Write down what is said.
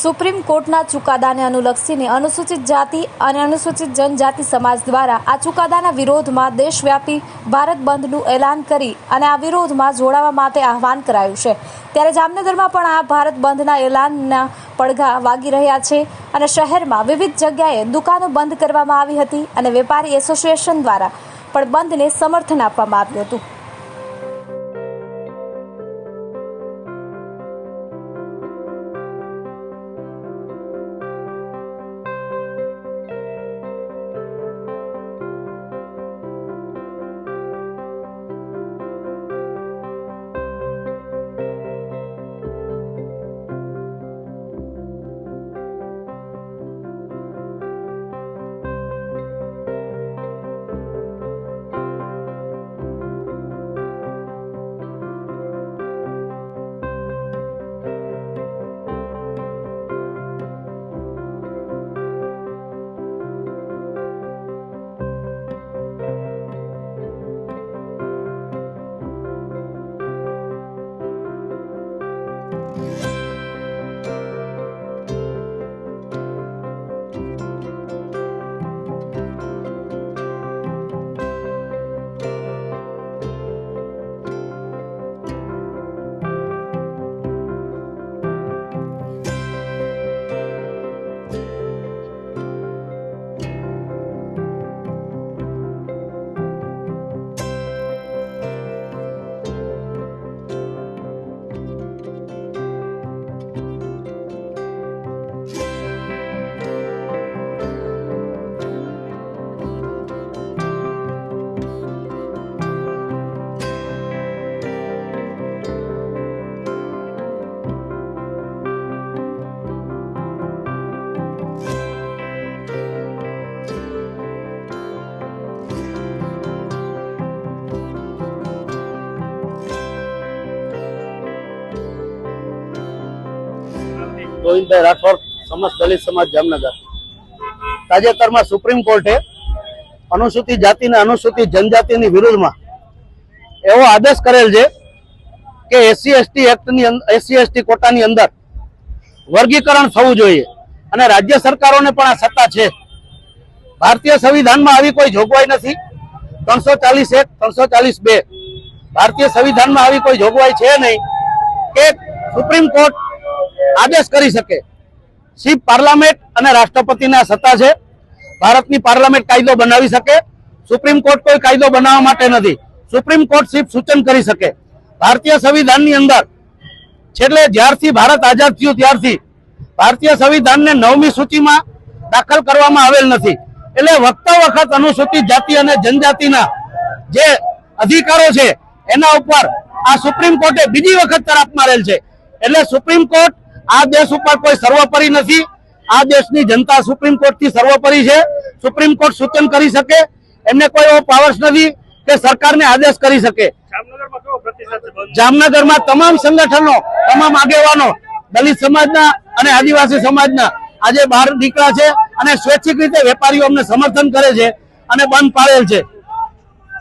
Supreme કોર્ટના ચુકાદાને અનુલક્ષીને અનુસૂચિત જાતિ અને અનુસૂચિત જનજાતિ સમાજ દ્વારા આ ચુકાદાના વિરોધમાં દેશવ્યાપી ભારત બંધનું એલાન કરી અને આ વિરોધમાં જોડાવા માટે આહવાન કરાયું છે। ત્યારે જામનગરમાં પણ આ ભારત બંધના એલાનના પડઘા વાગી રહ્યા છે અને શહેરમાં વિવિધ જગ્યાએ દુકાનો બંધ કરવામાં આવી હતી અને વેપારી એસોસિએશન દ્વારા પણ બંધને સમર્થન આપવામાં આવ્યું હતું। ગોવિંદભાઈ રાઠોડ, સમસ્ત દલિત સમાજ જામનગર। તાજેતરમાં સુપ્રીમ કોર્ટે અનુસૂચિત જાતિ અને અનુસૂચિત જનજાતિની વિરુદ્ધમાં એવો આદેશ કરેલ છે કે એસસી એસટી કોટાની અંદર વર્ગીકરણ થવું જોઈએ અને રાજ્ય સરકારોને પણ આ સત્તા છે। ભારતીય સંવિધાનમાં આવી કોઈ જોગવાઈ નથી। 341, 342 ભારતીય સંવિધાનમાં આવી કોઈ જોગવાઈ છે નહીં કે સુપ્રીમ કોર્ટ આદેશ કરી શકે। સિર્ફ પાર્લામેન્ટ અને રાષ્ટ્રપતિને આ સત્તા છે। ભારતની પાર્લામેન્ટ કાયદો બનાવી શકે, સુપ્રીમ કોર્ટ કોઈ કાયદો બનાવવા માટે નથી। સુપ્રીમ કોર્ટ સિર્ફ સૂચન કરી શકે। ભારતીય સંવિધાનની અંદર છેલ્લે જ્યારથી ભારત આઝાદ થયું ત્યારથી ભારતીય સંવિધાનને 9મી સૂચિમાં દાખલ કરવામાં આવેલ નથી। એટલે વખતો વખત અનુસૂચિત જાતિ અને જનજાતિના જે અધિકારો છે એના ઉપર આ સુપ્રીમ કોર્ટે બીજી વખત તરાપ મારેલ છે। એટલે સુપ્રીમ કોર્ટ આ દેશ ઉપર કોઈ સર્વોપરી નથી। આ દેશની જનતા સુપ્રીમ કોર્ટથી સર્વોપરી છે। સુપ્રીમ કોર્ટ સૂચન કરી શકે, એમને કોઈ એવો પાવર્સ નથી કે સરકારને આદેશ કરી શકે। જામનગરમાં તમામ સંગઠનો, તમામ આગેવાનો દલિત સમાજના અને આદિવાસી સમાજના આજે બહાર નીકળ્યા છે અને સ્વૈચ્છિક રીતે વેપારીઓ અમને સમર્થન કરે છે અને બંધ પાડેલ છે।